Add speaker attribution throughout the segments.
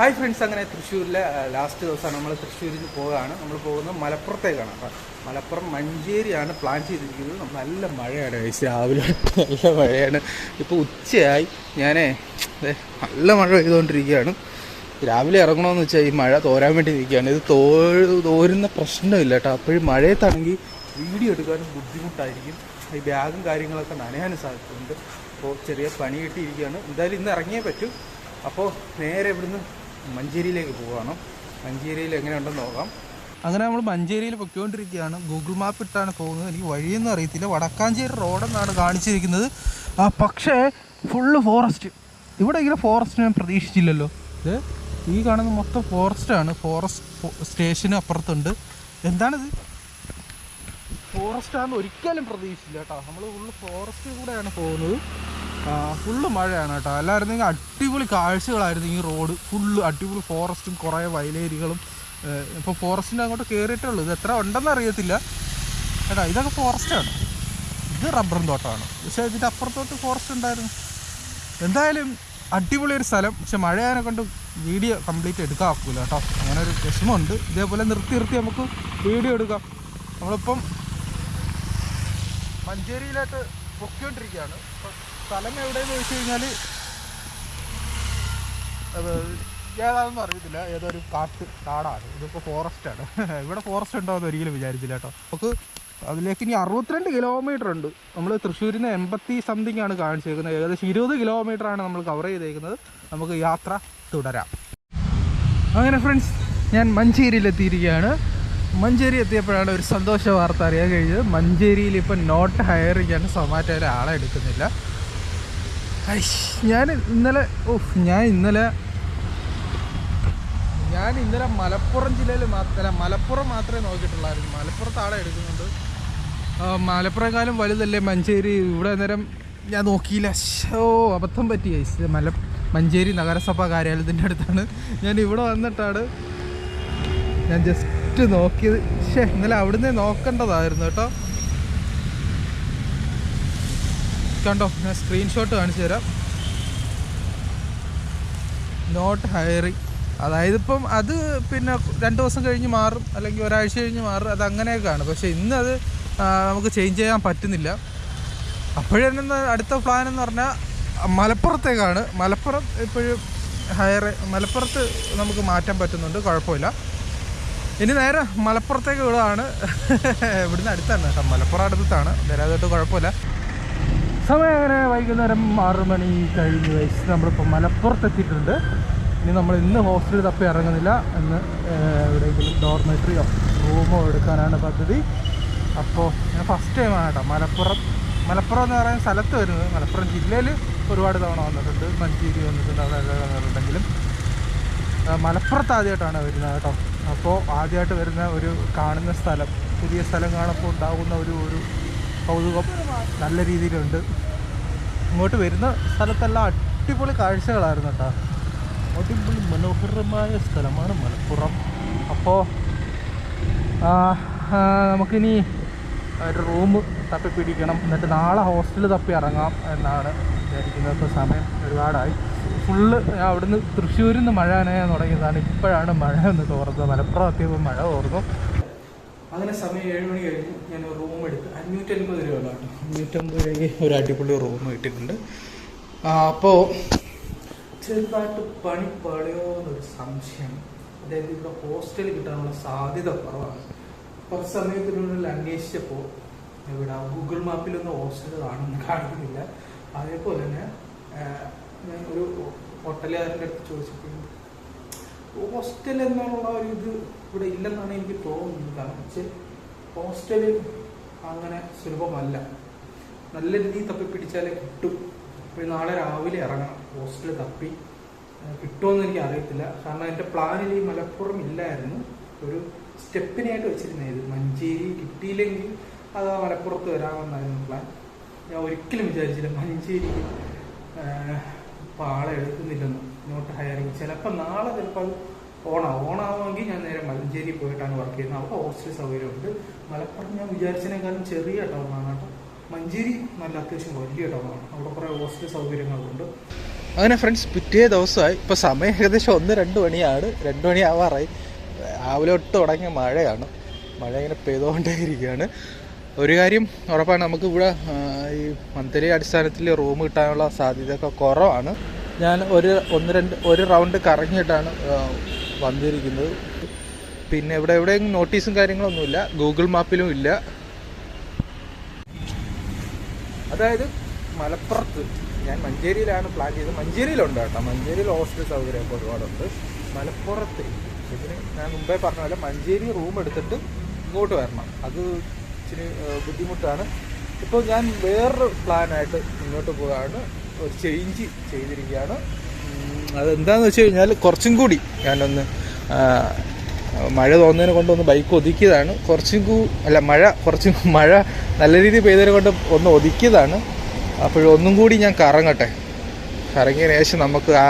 Speaker 1: Hi friends, അങ്ങനെ തൃശ്ശൂരിലെ last ദിവസമാണ് നമ്മൾ തൃശ്ശൂരിൽ പോവുകയാണ്. നമ്മൾ പോകുന്നത് മലപ്പുറത്തേക്കാണ്. അപ്പം മലപ്പുറം മഞ്ചേരിയാണ് പ്ലാൻ ചെയ്തിരിക്കുന്നത്. നല്ല മഴയാണ്, രാവിലെ നല്ല മഴയാണ്. ഇപ്പോൾ ഉച്ചയായി, നല്ല മഴ പെയ്തുകൊണ്ടിരിക്കുകയാണ്. രാവിലെ ഇറങ്ങണമെന്ന് വെച്ചാൽ ഈ മഴ തോരാൻ വേണ്ടി നിൽക്കുകയാണ്. ഇത് തോരുന്ന പ്രശ്നമില്ല കേട്ടോ. അപ്പോഴും മഴയത്താണെങ്കിൽ വീഡിയോ എടുക്കാനും ബുദ്ധിമുട്ടായിരിക്കും. ഈ ബാഗും കാര്യങ്ങളൊക്കെ നനയാനും സാധ്യതയുണ്ട്. അപ്പോൾ ചെറിയ പണി കിട്ടിയിരിക്കുകയാണ്. എന്തായാലും ഇന്ന് ഇറങ്ങിയേ പറ്റും. അപ്പോൾ നേരെ ഇവിടുന്ന് മഞ്ചേരിയിലേക്ക് പോവുകയാണ്. മഞ്ചേരിയിൽ എങ്ങനെയുണ്ടെന്ന് നോക്കാം. അങ്ങനെ നമ്മൾ മഞ്ചേരിയിൽ പൊയ്ക്കൊണ്ടിരിക്കുകയാണ്. ഗൂഗിൾ മാപ്പ് ഇട്ടാണ് പോകുന്നത്. എനിക്ക് വഴിയൊന്നും അറിയത്തില്ല. വടക്കാഞ്ചേരി റോഡെന്നാണ് കാണിച്ചിരിക്കുന്നത്. പക്ഷേ ഫുള്ള് ഫോറസ്റ്റ്. ഇവിടെ ഇങ്ങനെ ഫോറസ്റ്റ് ഞാൻ പ്രതീക്ഷിച്ചില്ലല്ലോ. ഇത് ഈ കാണുന്ന മൊത്തം ഫോറസ്റ്റാണ്. ഫോറസ്റ്റ് സ്റ്റേഷന് അപ്പുറത്തുണ്ട്. എന്താണിത്? ഫോറസ്റ്റാണെന്ന് ഒരിക്കലും പ്രതീക്ഷിച്ചില്ല കേട്ടോ. നമ്മൾ ഫുള്ള് ഫോറസ്റ്റ് കൂടെയാണ് പോകുന്നത്. ഫുള്ള് മഴയാണ് കേട്ടോ. അല്ലായിരുന്നെങ്കിൽ അടിപൊളി കാഴ്ചകളായിരുന്നു. ഈ റോഡ് ഫുള്ള് അടിപൊളി ഫോറസ്റ്റും കുറേ വയലേരികളും. ഇപ്പോൾ ഫോറസ്റ്റിൻ്റെ അങ്ങോട്ട് കയറിയിട്ടുള്ളൂ. ഇത് എത്ര ഉണ്ടെന്ന് അറിയത്തില്ല കേട്ടോ. ഇതൊക്കെ ഫോറസ്റ്റാണ്. ഇത് റബ്ബറും തോട്ടമാണ്. പക്ഷേ ഇതിൻ്റെ അപ്പുറത്തോട്ട് ഫോറസ്റ്റ് ഉണ്ടായിരുന്നു. എന്തായാലും അടിപൊളി ഒരു സ്ഥലം. പക്ഷെ മഴയാനെ കൊണ്ട് വീഡിയോ കംപ്ലീറ്റ് എടുക്കാൻ ആക്കൂല കേട്ടോ. അങ്ങനെ ഒരു വിഷമമുണ്ട്. ഇതേപോലെ നിർത്തി നമുക്ക് വീഡിയോ എടുക്കാം. നമ്മളിപ്പം മഞ്ചേരിയിലായിട്ട് പൊയ്ക്കൊണ്ടിരിക്കുകയാണ്. സ്ഥലം എവിടെയെന്ന് ചോദിച്ചു കഴിഞ്ഞാൽ അത് ഏതാണെന്ന് അറിയത്തില്ല. ഏതൊരു കാടാണ്. ഇതിപ്പോൾ ഫോറസ്റ്റാണ്. ഇവിടെ ഫോറസ്റ്റ് ഉണ്ടോ എന്ന് ഒരിക്കലും വിചാരിച്ചില്ല കേട്ടോ. നമുക്ക് അതിലേക്ക് ഇനി 62 കിലോമീറ്റർ ഉണ്ട്. നമ്മൾ തൃശ്ശൂരിൽ നിന്ന് 80 സംതിങ് ആണ് കാണിച്ചേക്കുന്നത്. ഏകദേശം 20 കിലോമീറ്ററാണ് നമ്മൾ കവർ ചെയ്തേക്കുന്നത്. നമുക്ക് യാത്ര തുടരാം. അങ്ങനെ ഫ്രണ്ട്സ്, ഞാൻ മഞ്ചേരിയിലെത്തിയിരിക്കുകയാണ്. മഞ്ചേരി എത്തിയപ്പോഴാണ് ഒരു സന്തോഷ വാർത്ത അറിയാൻ കഴിഞ്ഞത്. മഞ്ചേരിയിൽ ഇപ്പം നോട്ട് ഹയറിങ്ങാണ്. സൊമാറ്റോയിൽ ആളെ എടുക്കുന്നില്ല. ഞാൻ ഇന്നലെ മലപ്പുറം ജില്ലയിൽ മലപ്പുറം മാത്രമേ നോക്കിയിട്ടുള്ളായിരുന്നു. മലപ്പുറത്ത് ആളെ എടുക്കുന്നുണ്ട്. മലപ്പുറക്കാലം വലുതല്ലേ മഞ്ചേരി. ഇവിടെ നേരം ഞാൻ നോക്കിയില്ല. അബദ്ധം പറ്റി. മഞ്ചേരി നഗരസഭാ കാര്യാലയത്തിൻ്റെ അടുത്താണ്. ഞാൻ ഇവിടെ വന്നിട്ടാണ് ഞാൻ ജസ്റ്റ് നോക്കിയത്. ഇന്നലെ അവിടുന്ന് നോക്കേണ്ടതായിരുന്നു കേട്ടോ. കണ്ടോ, ഞാൻ സ്ക്രീൻഷോട്ട് കാണിച്ചു തരാം. നോട്ട് ഹയറിങ്, അതായത് ഇപ്പം അത് പിന്നെ 2 ദിവസം കഴിഞ്ഞ് മാറും, അല്ലെങ്കിൽ ഒരാഴ്ച കഴിഞ്ഞ് മാറും. അത് അങ്ങനെയൊക്കെയാണ്. പക്ഷേ ഇന്ന് അത് നമുക്ക് ചേഞ്ച് ചെയ്യാൻ പറ്റുന്നില്ല. അപ്പോഴെന്നെ അടുത്ത പ്ലാൻ എന്ന് പറഞ്ഞാൽ മലപ്പുറത്തേക്കാണ്. മലപ്പുറം ഇപ്പോഴും മലപ്പുറത്ത് നമുക്ക് മാറ്റാൻ പറ്റുന്നുണ്ട്, കുഴപ്പമില്ല. ഇനി നേരെ മലപ്പുറത്തേക്ക് വിടുകയാണ്. ഇവിടുന്ന് അടുത്താണ് കേട്ടോ. മലപ്പുറം അടുത്താണ്. വരാതെ കുഴപ്പമില്ല. സമയം അങ്ങനെ വൈകുന്നേരം 6 മണി കഴിഞ്ഞ് നമ്മളിപ്പോൾ മലപ്പുറത്തെത്തിയിട്ടുണ്ട്. ഇന്ന് ഹോസ്റ്റലിൽ തപ്പി ഇറങ്ങുന്നില്ല. ഇന്ന് എവിടെയെങ്കിലും ഡോർമെട്രിയോ റൂമോ എടുക്കാനാണ് പദ്ധതി. അപ്പോൾ ഞാൻ ഫസ്റ്റ് ടൈമാണ് കേട്ടോ മലപ്പുറം എന്ന് പറയുന്ന സ്ഥലത്ത് വരുന്നത്. മലപ്പുറം ജില്ലയിൽ ഒരുപാട് തവണ വന്നിട്ടുണ്ട്. മഞ്ചേരി വന്നിട്ടുണ്ട്, അവിടെ വന്നിട്ടുണ്ടെങ്കിലും മലപ്പുറത്ത് ആദ്യമായിട്ടാണ് വരുന്നത് കേട്ടോ. അപ്പോൾ ആദ്യമായിട്ട് വരുന്ന ഒരു കാണുന്ന സ്ഥലം, പുതിയ സ്ഥലം കാണുമ്പോൾ ഉണ്ടാകുന്ന ഒരു കൗതുകം നല്ല രീതിയിലുണ്ട്. ഇങ്ങോട്ട് വരുന്ന സ്ഥലത്തെല്ലാം അടിപൊളി കാഴ്ചകളായിരുന്നു കേട്ടോ. അടിപൊളി മനോഹരമായ സ്ഥലമാണ് മലപ്പുറം. അപ്പോൾ നമുക്കിനി ഒരു റൂം തപ്പി പിടിക്കണം. എന്നിട്ട് നാളെ ഹോസ്റ്റലിൽ തപ്പി ഇറങ്ങാം എന്നാണ് വിചാരിക്കുന്നത്. ഇപ്പോൾ സമയം ഒരുപാടായി. ഫുള്ള് അവിടുന്ന് തൃശ്ശൂരിൽ നിന്ന് മഴ നനയാൻ തുടങ്ങിയതാണ്. ഇപ്പോഴാണ് മഴ ഒന്ന് തോർന്നത്. മലപ്പുറം എത്തിയപ്പോൾ മഴ തോർന്നു. അങ്ങനെ സമയം 7 മണി കഴിഞ്ഞു. ഞാൻ ഒരു റൂം എടുത്ത് 580 രൂപ കേട്ടോ. 550 രൂപയ്ക്ക് ഒരു അടിപൊളി റൂം കിട്ടിയിട്ടുണ്ട്. അപ്പോൾ ചെറുതായിട്ട് പണി പാടുകയോ എന്നൊരു സംശയം. അതായത് ഇവിടെ ഹോസ്റ്റൽ കിട്ടാനുള്ള സാധ്യത കുറവാണ്. കുറച്ച് സമയത്തിനുള്ളിൽ അന്വേഷിച്ചപ്പോൾ ഇവിടെ ഗൂഗിൾ മാപ്പിലൊന്നും ഹോസ്റ്റൽ കാണിക്കുന്നില്ല. അതേപോലെ തന്നെ ഞാൻ ഒരു ഹോട്ടലുകാരൻ്റെ അടുത്ത് ചോദിച്ചപ്പോൾ ഹോസ്റ്റൽ എന്നുള്ള ഒരു ഇത് ഇവിടെ ഇല്ലെന്നാണ് എനിക്ക് തോന്നുന്നത്. കാരണം വെച്ചാൽ ഹോസ്റ്റല് അങ്ങനെ സുലഭമല്ല. നല്ല രീതിയിൽ തപ്പി പിടിച്ചാലേ കിട്ടും. അപ്പോൾ നാളെ രാവിലെ ഇറങ്ങണം ഹോസ്റ്റല് തപ്പി. കിട്ടുമെന്ന് എനിക്ക് അറിയത്തില്ല. കാരണം എൻ്റെ പ്ലാനിൽ ഈ മലപ്പുറം ഇല്ലായിരുന്നു. ഒരു സ്റ്റെപ്പിനായിട്ട് വെച്ചിരുന്നത്. മഞ്ചേരി കിട്ടിയില്ലെങ്കിൽ അത് മലപ്പുറത്ത് വരാമെന്നായിരുന്നു പ്ലാൻ. ഞാൻ ഒരിക്കലും വിചാരിച്ചില്ല മഞ്ചേരി ഇപ്പോൾ ആളെ എടുക്കുന്നില്ലെന്ന്. Not hiring. ചിലപ്പോൾ നാളെ അത് ഓണാവുമെങ്കിൽ ഞാൻ നേരെ മഞ്ചേരി പോയിട്ടാണ് വർക്ക് ചെയ്യുന്നത്. അവിടെ ഹോസ്റ്റൽ സൗകര്യമുണ്ട്. മലപ്പുറം ഞാൻ വിചാരിച്ചതിനേക്കാളും ചെറിയ ടൗണാണ് കേട്ടോ. മഞ്ചേരി നല്ല അത്യാവശ്യം വലിയ ടൗണാണ്. അവിടെ കുറേ ഹോസ്റ്റൽ സൗകര്യങ്ങളുണ്ട്.
Speaker 2: അങ്ങനെ ഫ്രണ്ട്സ് പിറ്റേ ദിവസമായി. ഇപ്പോൾ സമയം ഏകദേശം 1-2 മണിയാണ്. 2 മണിയാവാറായി. രാവിലെ തൊട്ട് തുടങ്ങിയ മഴയാണ്. മഴ ഇങ്ങനെ പെയ്തുകൊണ്ടേ ഇരിക്കുകയാണ്. ഒരു കാര്യം ഉറപ്പാണ്, നമുക്ക് ഇവിടെ ഈ മന്ത്ലി അടിസ്ഥാനത്തിൽ റൂം കിട്ടാനുള്ള സാധ്യതയൊക്കെ കുറവാണ്. ഞാൻ ഒരു റൗണ്ട് കറങ്ങിയിട്ടാണ് വന്നിരിക്കുന്നത്. പിന്നെ എവിടെയും നോട്ടീസും കാര്യങ്ങളൊന്നുമില്ല, ഗൂഗിൾ മാപ്പിലും ഇല്ല. അതായത് മലപ്പുറത്ത് ഞാൻ മഞ്ചേരിയിലാണ് പ്ലാൻ ചെയ്തത്. മഞ്ചേരിയിലുണ്ട് കേട്ടോ, മഞ്ചേരിയിൽ ഹോസ്റ്റൽ സൗകര്യമൊക്കെ ഒരുപാടുണ്ട്. മലപ്പുറത്ത് ഇതിന് ഞാൻ മുമ്പേ പറഞ്ഞ പോലെ മഞ്ചേരി റൂം എടുത്തിട്ട് ഇങ്ങോട്ട് വരണം, അത് ഇച്ചിരി ബുദ്ധിമുട്ടാണ്. ഇപ്പോൾ ഞാൻ വേറൊരു പ്ലാനായിട്ട് മുന്നോട്ട് പോവുകയാണ്. ഒരു ചേഞ്ച് ചെയ്തിരിക്കുകയാണ്. അതെന്താണെന്ന് വെച്ച് കഴിഞ്ഞാൽ കുറച്ചും കൂടി ഞാനൊന്ന് മഴ തോന്നുന്നതിനെ കൊണ്ടൊന്ന് ബൈക്ക് ഒതുക്കിയതാണ്. മഴ നല്ല രീതിയിൽ പെയ്തതിനെ കൊണ്ട് ഒന്ന് ഒതുക്കിയതാണ്. അപ്പോഴൊന്നും കൂടി ഞാൻ കറങ്ങട്ടെ. കറങ്ങിയതിന് ശേഷം നമുക്ക് ആ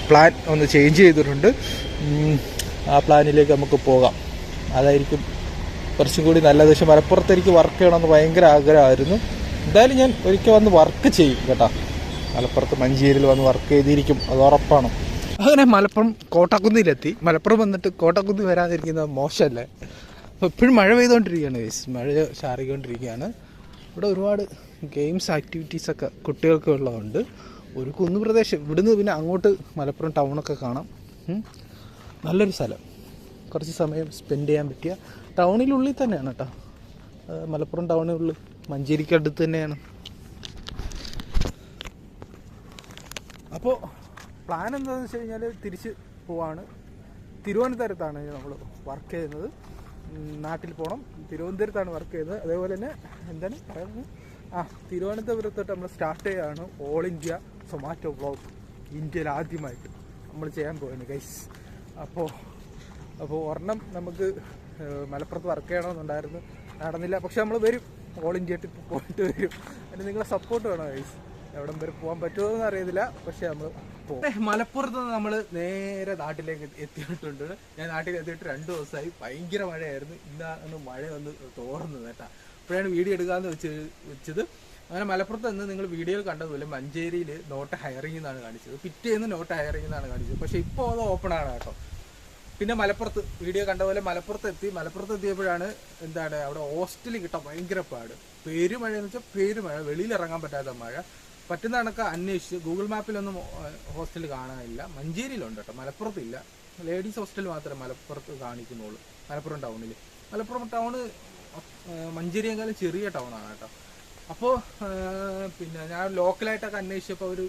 Speaker 2: പ്ലാൻ ഒന്ന് ചേഞ്ച് ചെയ്തിട്ടുണ്ട്. ആ പ്ലാനിലേക്ക് നമുക്ക് പോകാം. അതായിരിക്കും കുറച്ചും കൂടി നല്ലത്. പക്ഷേ മലപ്പുറത്ത് എനിക്ക് വർക്ക് ചെയ്യണമെന്ന് ഭയങ്കര ആഗ്രഹമായിരുന്നു. എന്തായാലും ഞാൻ ഒരിക്കൽ വന്ന് വർക്ക് ചെയ്യും കേട്ടോ. മലപ്പുറത്ത് മഞ്ചേരിയിൽ വന്ന് വർക്ക് ചെയ്തിരിക്കും, അത് ഉറപ്പാണ്. അങ്ങനെ മലപ്പുറം കോട്ടക്കുന്നിലെത്തി. മലപ്പുറം വന്നിട്ട് കോട്ടക്കുന്ന് വരാതിരിക്കുന്നത് മോശമല്ലേ? അപ്പോൾ ഇപ്പോഴും മഴ പെയ്തുകൊണ്ടിരിക്കുകയാണ് ഗൈസ്. മഴ ചാറിക്കൊണ്ടിരിക്കുകയാണ്. ഇവിടെ ഒരുപാട് ഗെയിംസ് ആക്ടിവിറ്റീസൊക്കെ കുട്ടികൾക്ക് ഉള്ളതുകൊണ്ട് ഒരു കുന്നു പ്രദേശം. ഇവിടുന്ന് പിന്നെ അങ്ങോട്ട് മലപ്പുറം ടൗണൊക്കെ കാണാം. നല്ലൊരു സ്ഥലം, കുറച്ച് സമയം സ്പെൻഡ് ചെയ്യാൻ പറ്റിയ ടൗണിനുള്ളിൽ തന്നെയാണ് കേട്ടോ. മലപ്പുറം ടൗണിനുള്ളിൽ മഞ്ചേരിക്ക് അടുത്ത് തന്നെയാണ്. അപ്പോൾ പ്ലാൻ എന്താണെന്ന് വെച്ച് കഴിഞ്ഞാൽ തിരിച്ച് പോവാണ്. തിരുവനന്തപുരത്താണ് നമ്മൾ വർക്ക് ചെയ്യുന്നത്. നാട്ടിൽ പോകണം. തിരുവനന്തപുരത്താണ് വർക്ക് ചെയ്യുന്നത്. അതേപോലെ തന്നെ എന്താണ് പറയുന്നത്, തിരുവനന്തപുരത്തോട്ട് നമ്മൾ സ്റ്റാർട്ട് ചെയ്യുകയാണ് ഓൾ ഇന്ത്യ സൊമാറ്റോ വ്ളോഗ്. ഇന്ത്യയിൽ ആദ്യമായിട്ട് നമ്മൾ ചെയ്യാൻ പോവുകയാണ് ഗൈസ്. അപ്പോൾ ഒരെണ്ണം നമുക്ക് മലപ്പുറത്ത് വർക്ക് ചെയ്യണമെന്നുണ്ടായിരുന്നു, നടന്നില്ല. പക്ഷെ നമ്മൾ വരും, ഓൾ ഇന്ത്യ ട്രിപ്പ് പോയിട്ട് വരും. അതിന് നിങ്ങളെ സപ്പോർട്ട് വേണം ഗൈസ്. എവിടം വരെ പോകാൻ പറ്റുമോ എന്ന് അറിയത്തില്ല, പക്ഷെ നമ്മൾ പോകും. മലപ്പുറത്ത് നിന്ന് നമ്മൾ നേരെ നാട്ടിലേക്ക് എത്തിയിട്ടുണ്ട്. ഞാൻ നാട്ടിൽ എത്തിയിട്ട് 2 ദിവസമായി. ഭയങ്കര മഴയായിരുന്നു. ഇന്നാണ് മഴ ഒന്ന് തോർന്നത് കേട്ടോ. അപ്പോഴാണ് വീഡിയോ എടുക്കാമെന്ന് വെച്ചത്. അങ്ങനെ മലപ്പുറത്ത് നിന്ന് നിങ്ങൾ വീഡിയോയിൽ കണ്ടതുപോലെ മഞ്ചേരിയിൽ നോട്ട് ഹയറിംഗ് എന്നാണ് കാണിച്ചത്. പിറ്റേന്ന് നോട്ട് ഹയറിംഗ് എന്നാണ് കാണിച്ചത്. പക്ഷേ ഇപ്പോൾ അത് ഓപ്പൺ ആണ് കേട്ടോ. പിന്നെ മലപ്പുറത്ത് വീഡിയോ കണ്ട പോലെ മലപ്പുറത്ത് എത്തിയപ്പോഴാണ് അവിടെ ഹോസ്റ്റലിൽ കിട്ടാൻ ഭയങ്കര പാട്. പെരുമഴ എന്ന് വെച്ചാൽ പെരുമഴ, വെളിയിലിറങ്ങാൻ പറ്റാത്ത മഴ. പറ്റുന്ന കണക്ക് അന്വേഷിച്ച് ഗൂഗിൾ മാപ്പിലൊന്നും ഹോസ്റ്റൽ കാണാനില്ല. മഞ്ചേരിയിലുണ്ട് കേട്ടോ, മലപ്പുറത്തില്ല. ലേഡീസ് ഹോസ്റ്റൽ മാത്രമേ മലപ്പുറത്ത് കാണിക്കുന്നുള്ളൂ. മലപ്പുറം ടൗണിൽ. മലപ്പുറം ടൗണ് മഞ്ചേരിയെക്കാളും ചെറിയ ടൗണാണ് കേട്ടോ. അപ്പോൾ പിന്നെ ഞാൻ ലോക്കലായിട്ടൊക്കെ അന്വേഷിച്ചപ്പോൾ ഒരു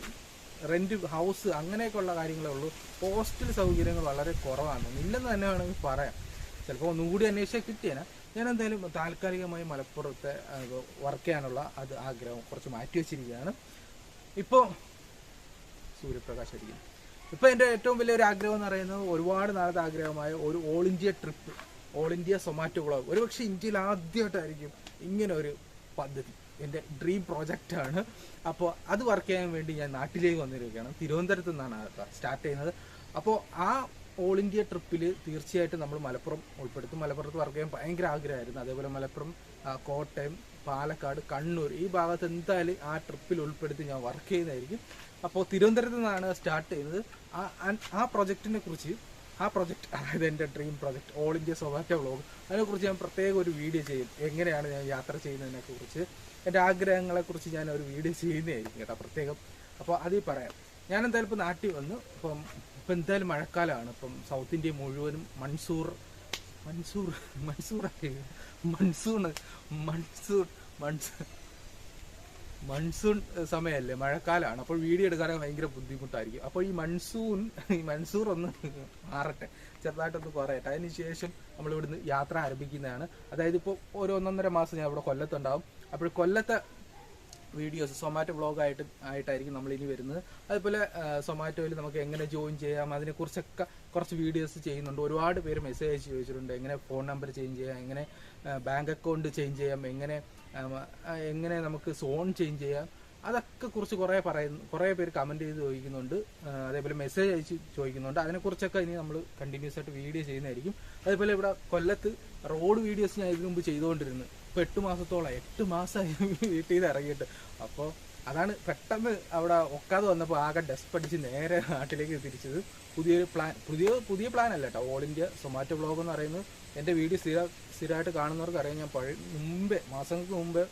Speaker 2: റെൻറ്റ് ഹൗസ് അങ്ങനെയൊക്കെയുള്ള കാര്യങ്ങളേ ഉള്ളൂ. ഹോസ്റ്റൽ സൗകര്യങ്ങൾ വളരെ കുറവാണ്. ഇല്ലെന്ന് തന്നെ വേണമെങ്കിൽ പറയാം. ചിലപ്പോൾ ഒന്നും കൂടി അന്വേഷിച്ചാൽ കിട്ടിയേനെ. ഞാൻ എന്തായാലും താൽക്കാലികമായി മലപ്പുറത്തെ വർക്ക് ചെയ്യാനുള്ള ആഗ്രഹം കുറച്ച് മാറ്റി വെച്ചിരിക്കുകയാണ്. ഇപ്പോൾ സൂര്യപ്രകാശ് അടിക്കുന്നു. ഇപ്പോൾ എൻ്റെ ഏറ്റവും വലിയൊരു ആഗ്രഹം എന്ന് പറയുന്നത് ഒരുപാട് നാളത്തെ ആഗ്രഹമായ ഒരു all India trip, all India Zomato vlog. ഒരുപക്ഷെ ഇന്ത്യയിൽ ആദ്യമായിട്ടായിരിക്കും ഇങ്ങനെ ഒരു പദ്ധതി. എൻ്റെ ഡ്രീം പ്രോജക്റ്റാണ്. അപ്പോൾ അത് വർക്ക് ചെയ്യാൻ വേണ്ടി ഞാൻ നാട്ടിലേക്ക് വന്നിരിക്കുകയാണ്. തിരുവനന്തപുരത്ത് നിന്നാണ് സ്റ്റാർട്ട് ചെയ്യുന്നത്. അപ്പോൾ ആ ഓൾ ഇന്ത്യ ട്രിപ്പിൽ തീർച്ചയായിട്ടും നമ്മൾ മലപ്പുറം ഉൾപ്പെടുത്തും. മലപ്പുറത്ത് വർക്ക് ചെയ്യാൻ ഭയങ്കര ആഗ്രഹമായിരുന്നു. അതേപോലെ മലപ്പുറം, കോട്ടയം, പാലക്കാട്, കണ്ണൂർ ഈ ഭാഗത്ത് എന്തായാലും ആ ട്രിപ്പിൽ ഉൾപ്പെടുത്തി ഞാൻ വർക്ക് ചെയ്യുന്നതായിരിക്കും. അപ്പോൾ തിരുവനന്തപുരത്ത് നിന്നാണ് സ്റ്റാർട്ട് ചെയ്യുന്നത്. ആ പ്രൊജക്റ്റിനെ കുറിച്ച്, അതായത് എൻ്റെ dream project all India Zomato vlog, അതിനെക്കുറിച്ച് ഞാൻ പ്രത്യേക ഒരു വീഡിയോ ചെയ്യും. എങ്ങനെയാണ് ഞാൻ യാത്ര ചെയ്യുന്നതിനെക്കുറിച്ച്, എൻ്റെ ആഗ്രഹങ്ങളെക്കുറിച്ച് ഞാൻ ഒരു വീഡിയോ ചെയ്യുന്നതായിരിക്കും കേട്ടോ, പ്രത്യേകം. അപ്പോൾ അതിൽ പറയാം. ഞാൻ എന്തായാലും ഇപ്പോൾ നാട്ടിൽ വന്നു. ഇപ്പം എന്തായാലും മഴക്കാലമാണ്. ഇപ്പം സൗത്ത് ഇന്ത്യ മുഴുവനും മൺസൂൺ സമയമല്ലേ, മഴക്കാലമാണ്. അപ്പോൾ വീഡിയോ എടുക്കാനൊക്കെ ഭയങ്കര ബുദ്ധിമുട്ടായിരിക്കും. അപ്പോൾ ഈ മൺസൂർ ഒന്ന് മാറട്ടെ, ചെറുതായിട്ടൊന്ന് കുറയട്ടെ. അതിന് ശേഷം നമ്മളിവിടുന്ന് യാത്ര ആരംഭിക്കുന്നതാണ്. അതായത് ഇപ്പോൾ ഒരു 1.5 മാസം ഞാൻ ഇവിടെ കൊല്ലത്തുണ്ടാവും. അപ്പോൾ കൊല്ലത്തെ വീഡിയോസ് സൊമാറ്റോ ആയിട്ടായിരിക്കും നമ്മൾ ഇനി വരുന്നത്. അതുപോലെ സൊമാറ്റോയിൽ നമുക്ക് എങ്ങനെ ജോയിൻ ചെയ്യാം അതിനെക്കുറിച്ചൊക്കെ കുറച്ച് വീഡിയോസ് ചെയ്യുന്നുണ്ട്. ഒരുപാട് പേര് മെസ്സേജ് അയച്ച് ചോദിച്ചിട്ടുണ്ട്. എങ്ങനെ ഫോൺ നമ്പർ ചേഞ്ച് ചെയ്യാം, എങ്ങനെ ബാങ്ക് അക്കൗണ്ട് ചേഞ്ച് ചെയ്യാം, എങ്ങനെ നമുക്ക് സോൺ ചേഞ്ച് ചെയ്യാം, അതൊക്കെ കുറിച്ച് കുറേ പേര് കമൻറ്റ് ചെയ്ത് ചോദിക്കുന്നുണ്ട്. അതേപോലെ മെസ്സേജ് അയച്ച് ചോദിക്കുന്നുണ്ട്. അതിനെക്കുറിച്ചൊക്കെ ഇനി നമ്മൾ കണ്ടിന്യൂസ് ആയിട്ട് വീഡിയോ ചെയ്യുന്നതായിരിക്കും. അതേപോലെ ഇവിടെ കൊല്ലത്ത് റോഡ് വീഡിയോസ് ഞാൻ ഇതിനു മുമ്പ് ചെയ്തുകൊണ്ടിരുന്നു. ഇപ്പോൾ 8 മാസമായി വീട്ടിൽ നിന്ന് ഇറങ്ങിയിട്ട്. അപ്പോൾ അതാണ് പെട്ടെന്ന് അവിടെ ഒക്കാതെ വന്നപ്പോൾ ആകെ ഡെസ്പ് അടിച്ച് നേരെ നാട്ടിലേക്ക് തിരിച്ചത്. പുതിയ പ്ലാൻ അല്ല കേട്ടോ. ഓൾ ഇന്ത്യ സൊമാറ്റോ വ്ളോഗ് എന്ന് പറയുന്നത് എൻ്റെ വീഡിയോ സ്ഥിരമായിട്ട് കാണുന്നവർക്ക് അറിയാം. ഞാൻ മാസങ്ങൾക്ക് മുമ്പേ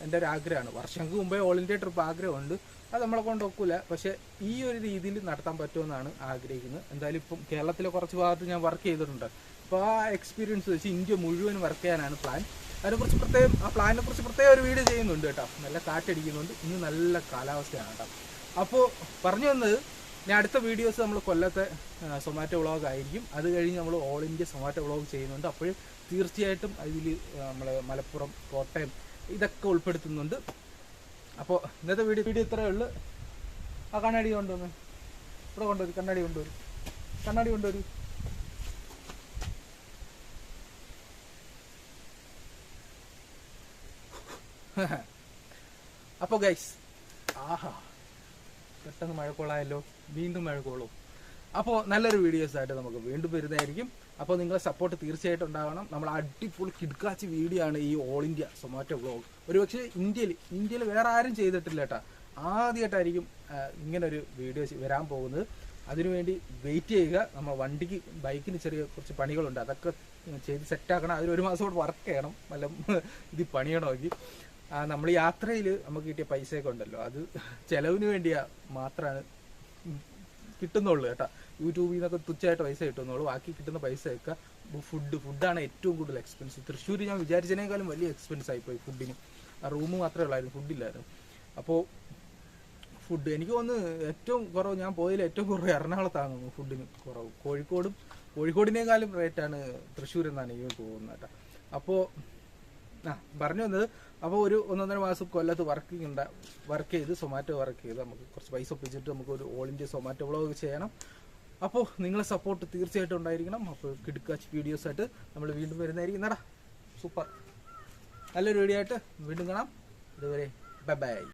Speaker 2: എൻ്റെ ഒരു ആഗ്രഹമാണ്. വർഷങ്ങൾക്ക് മുമ്പേ ഓൾ ഇന്ത്യ ട്രിപ്പ് ആഗ്രഹമുണ്ട്. അത് നമ്മളെ കൊണ്ട് ഒക്കില്ല. പക്ഷേ ഈ ഒരു രീതിയിൽ നടത്താൻ പറ്റുമെന്നാണ് ആഗ്രഹിക്കുന്നത്. എന്തായാലും ഇപ്പം കേരളത്തിലെ കുറച്ച് ഭാഗത്ത് ഞാൻ വർക്ക് ചെയ്തിട്ടുണ്ട്. അപ്പോൾ ആ എക്സ്പീരിയൻസ് വെച്ച് ഇന്ത്യ മുഴുവൻ വർക്ക് ചെയ്യാനാണ് പ്ലാൻ. ആ പ്ലാനിനെ കുറിച്ച് പ്രത്യേകം ഒരു വീഡിയോ ചെയ്യുന്നുണ്ട് കേട്ടോ. നല്ല കാറ്റടിക്കുന്നുണ്ട്. ഇന്ന് നല്ല കാലാവസ്ഥയാണ് കേട്ടോ. അപ്പോൾ പറഞ്ഞു വന്നത്, ഞാൻ അടുത്ത വീഡിയോസ് നമ്മൾ കൊല്ലത്തെ സൊമാറ്റോ വ്ളോഗ് ആയിരിക്കും. അത് കഴിഞ്ഞ് നമ്മൾ ഓൾ ഇന്ത്യ സൊമാറ്റോ വ്ളോഗ് ചെയ്യുന്നുണ്ട്. അപ്പോൾ തീർച്ചയായിട്ടും അതിൽ നമ്മൾ മലപ്പുറം, കോട്ടയം ഇതൊക്കെ ഉൾപ്പെടുത്തുന്നുണ്ട്. അപ്പോൾ ഇന്നത്തെ വീഡിയോ ഇത്രയേ ഉള്ളൂ. ആ കണ്ണാടി കൊണ്ടുവന്ന് ഇവിടെ കൊണ്ടുവരും. കണ്ണാടി കൊണ്ടുവരും. അപ്പോൾ ഗൈസ്, ആഹാ പെട്ടെന്ന് മഴക്കോളായല്ലോ. വീണ്ടും മഴക്കോളും. അപ്പോൾ നല്ലൊരു വീഡിയോസ് ആയിട്ട് നമുക്ക് വീണ്ടും വരുന്നതായിരിക്കും. അപ്പോൾ നിങ്ങളെ സപ്പോർട്ട് തീർച്ചയായിട്ടും ഉണ്ടാവണം. നമ്മൾ അടിപൊളി കിടുക്കാച്ചി വീഡിയോ ആണ് ഈ ഓൾ ഇന്ത്യ സൊമാറ്റോ വ്ളോഗ്. ഒരുപക്ഷെ ഇന്ത്യയിൽ വേറെ ആരും ചെയ്തിട്ടില്ല കേട്ടോ. ആദ്യമായിട്ടായിരിക്കും ഇങ്ങനൊരു വീഡിയോ വരാൻ പോകുന്നത്. അതിനുവേണ്ടി വെയിറ്റ് ചെയ്യുക. നമ്മൾ ബൈക്കിന് കുറച്ച് പണികളുണ്ട്. അതൊക്കെ ചെയ്ത് സെറ്റാക്കണം. അതിൽ 1 മാസം കൂടെ വർക്ക് ചെയ്യണം. ഇത് പണിയണമെങ്കിൽ നമ്മൾ യാത്രയിൽ നമുക്ക് കിട്ടിയ പൈസയൊക്കെ ഉണ്ടല്ലോ, അത് ചിലവിന് വേണ്ടിയാ മാത്രമാണ് കിട്ടുന്നുള്ളൂ കേട്ടോ. യൂട്യൂബിൽ നിന്നൊക്കെ തുച്ഛമായിട്ട് പൈസ കിട്ടുന്നുള്ളൂ. ബാക്കി കിട്ടുന്ന പൈസയൊക്കെ ഫുഡാണ് ഏറ്റവും കൂടുതൽ എക്സ്പെൻസ്. തൃശ്ശൂർ ഞാൻ വിചാരിച്ചതിനേക്കാളും വലിയ എക്സ്പെൻസ് ആയിപ്പോയി ഫുഡിന്. ആ റൂം മാത്രമേ ഉള്ളായിരുന്നു, ഫുഡില്ലായിരുന്നു. അപ്പോൾ ഫുഡ് എനിക്ക് തോന്നുന്നു ഏറ്റവും കുറവ്, ഞാൻ പോയതിൽ ഏറ്റവും കുറവ് എറണാകുളത്താണ് ഫുഡിന് കുറവ്. കോഴിക്കോടിനേക്കാളും റേറ്റാണ് തൃശ്ശൂർ എന്നാണ് എനിക്ക് തോന്നുന്നത് കേട്ടോ. അപ്പോൾ പറഞ്ഞു വന്നത്, അപ്പോൾ ഒരു 1.5 മാസം കൊല്ലത്ത് വർക്ക് ചെയ്ത് സൊമാറ്റോ വർക്ക് ചെയ്ത് നമുക്ക് കുറച്ച് പൈസ ഒപ്പിച്ചിട്ട് നമുക്ക് ഒരു ഓൾ ഇന്ത്യ സൊമാറ്റോ വ്ളോഗ് ചെയ്യണം. അപ്പോൾ നിങ്ങളെ സപ്പോർട്ട് തീർച്ചയായിട്ടും ഉണ്ടായിരിക്കണം. അപ്പോൾ കിടുക്കാച്ച് വീഡിയോസ് ആയിട്ട് നമ്മൾ വീണ്ടും വരുന്നതായിരിക്കും. സൂപ്പർ നല്ലൊരു വീഡിയോ ആയിട്ട് വീണ്ടും കാണാം. ഇതുവരെ ബൈ.